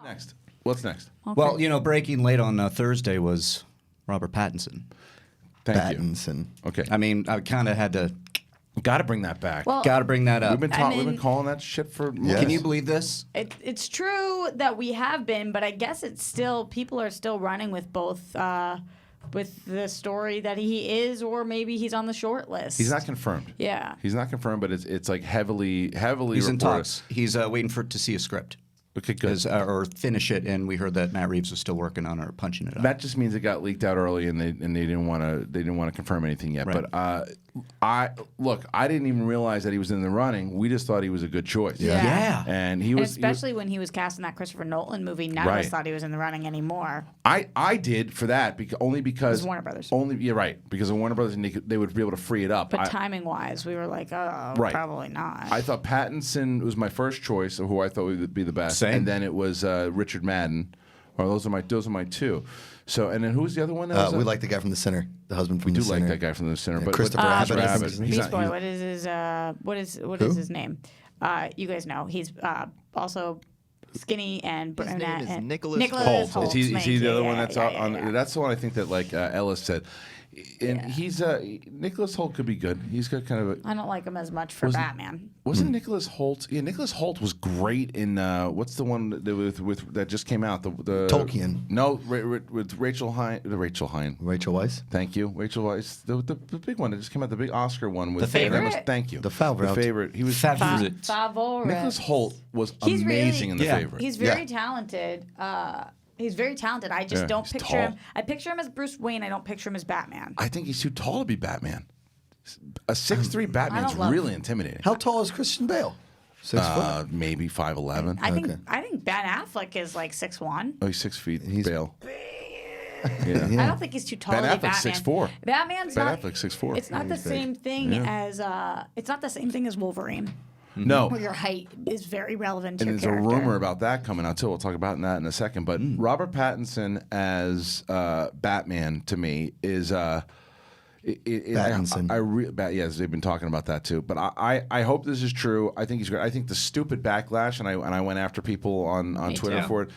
Next. What's next? Okay. Well, breaking late on Thursday was Robert Pattinson. Thank you. Pattinson. Okay. I mean, I kind of had to. Got to bring that back. Well, Got to bring that up. we've been calling that shit for months. Yes. Can you believe this? it's true that we have been, but I guess it's still people are still running with both with the story that he is, or maybe he's on the short list. He's not confirmed. Yeah. He's not confirmed, but it's like heavily He's reported. in talks. He's waiting to see a script. Okay, good. Or finish it, and we heard that Matt Reeves was still working on it or punching it up. That just means it got leaked out early, and they didn't want to confirm anything yet. Right. But I didn't even realize that he was in the running. We just thought he was a good choice. Yeah. And he And was especially when he was cast in that Christopher Nolan movie, none of Right. us thought he was in the running anymore. I did for that only because It was Warner Brothers. Because of Warner Brothers, and they would be able to free it up. But timing wise, we were like, oh, Right. probably not. I thought Pattinson was my first choice of who I thought would be the best, Same. and then it was Richard Madden. Or those are my two. So and then who was the other one? That was, We like the guy from The Sinner, the husband from we The do Sinner. like that guy from The Sinner, but Christopher Christopher Abbott. Abbott. He's He's Beast not- Boy, what is his name? You guys know. He's also skinny and His name brunette. is and Nicholas Holt. Holtz. Is he Thank the you. other one Yeah, that's yeah, on? yeah. That's the one I think that like Ellis said. And Yeah. he's Nicholas Holt could be good. He's got kind of a. I don't like him as much for Wasn't- Batman. Wasn't Nicholas Holt? Yeah, Nicholas Holt was great in what's the one that just came out? The Tolkien. No, with Rachel Hine. Rachel Hine. Rachel Weisz. Thank you, Rachel Weisz. The big one that just came out, the big Oscar one with The Favorite? Thank you, The Favorite. The Favorite. He was Favorite. Favorite. Nicholas Holt was He's amazing really- in The Yeah. Favorite. He's very talented. He's very talented. I just Yeah, don't he's picture tall. him. I picture him as Bruce Wayne. I don't picture him as Batman. I think he's too tall to be Batman. A 6'3" Batman's love- really intimidating. How tall is Christian Bale? 6 foot. Maybe 5'11". I think Okay. Ben Affleck is like 6'1". Oh, he's 6 feet. He's- Bale. I don't think he's too tall Ben to be Affleck's Batman. 6'4". Batman's Ben not. Affleck's 6'4". It's not the same thing as it's not the same thing as Wolverine, No. where your height is very relevant to And your there's character. a rumor about that coming out too. We'll talk about that in a second. But Robert Pattinson as Batman to me is Pattinson. yes, they've been talking about that too. But I hope this is true. I think he's great. I think the stupid backlash, and I went after people on Twitter too. for it.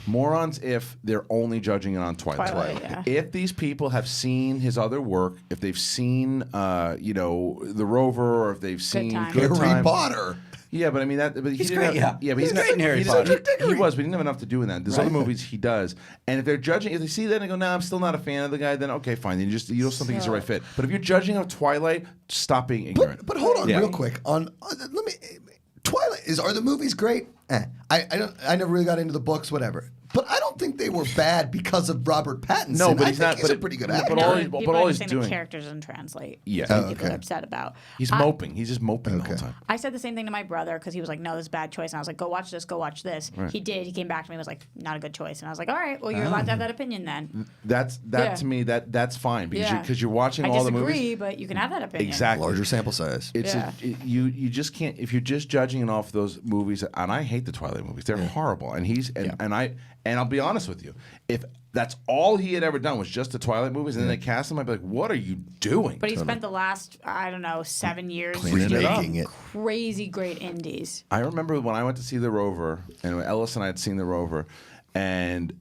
Morons if they're only judging it on Twilight. yeah. If these people have seen his other work, if they've seen The Rover, or if they've seen Time. Good Harry Time. Potter. Yeah, but I mean that. But he He's didn't great, have, yeah. but He's great in Harry Potter. He was, but he didn't have enough to do in that. There's other movies he does, and if they're judging, if they see that and go, "No, I'm still not a fan of the guy," then okay, fine. Then you don't think he's the right fit. But if you're judging of Twilight, stop being ignorant. But hold on, Yeah. real quick. Let me. Twilight are the movies great? I never really got into the books, whatever. But I don't think they were bad because of Robert Pattinson. No, but I he's think not- He's but a it- pretty good but actor. all No, he- people but all are he's saying doing- the characters doesn't translate. Yeah. That's what Oh, people are okay. upset about. He's moping. He's just moping the whole Okay. time. I said the same thing to my brother because he was like, "No, this is a bad choice," and I was like, "Go watch this. Go watch this." Right. He did. He came back to me and was like, "Not a good choice," and I was like, "All right, well, you're allowed to have that opinion then." That Yeah. to me that's fine Yeah. because you're watching I all the disagree, movies. but you can have that opinion. Exactly. Larger sample size. It's Yeah. you just can't if you're just judging it off those movies, and I hate the Twilight movies. They're horrible. And I'll be honest with you, if that's all he had ever done was just the Twilight movies, and then they cast him, I'd be like, "What are you doing?" But he spent the last, 7 years Cleaning it up. Making it. crazy great indies. I remember when I went to see The Rover, and Ellis and I had seen The Rover, and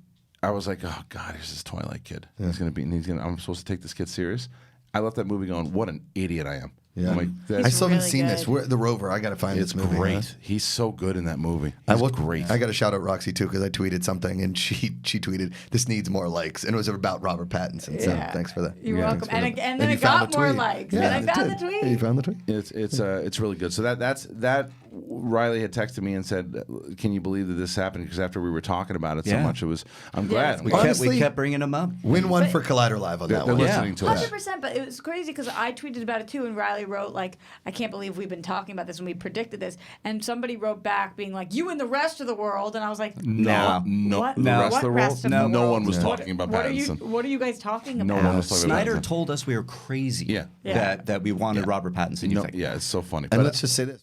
I was like, "Oh God, here's this Twilight kid. I'm supposed to take this kid serious." I left that movie going, "What an idiot I am." Yeah. I'm like, I that's still haven't really seen this. good. The Rover. I got to find it's this movie. great. Huh? He's so good in that movie. He's great. I got to shout out Roxy too because I tweeted something and she tweeted this needs more likes and it was about Robert Pattinson. So Yeah. thanks for that. You're Thanks welcome. for And, that. and then you it found got the more tweet. likes. Yeah, and I it found did. the tweet. Yeah, you found the tweet. It's really good. So that Riley had texted me and said, "Can you believe that this happened?" Because after we were talking about it so Yeah. much, I'm glad. We Honestly- kept bringing him up. Win one for Collider Live on that They're one. listening to us. 100%, but it was crazy because I tweeted about it too, and Riley wrote like, "I can't believe we've been talking about this and we predicted this." And somebody wrote back being like, "You and the rest of the world," and I was like, No, what? the No. rest of the What world. rest of the No world? one was What- talking about what are you? Pattinson. What are you guys talking about? No one was talking about Snyder Pattinson. told us we were crazy. Yeah. Yeah. That we wanted Robert Pattinson. No, He's like, yeah, it's so funny. And But, let's just say this.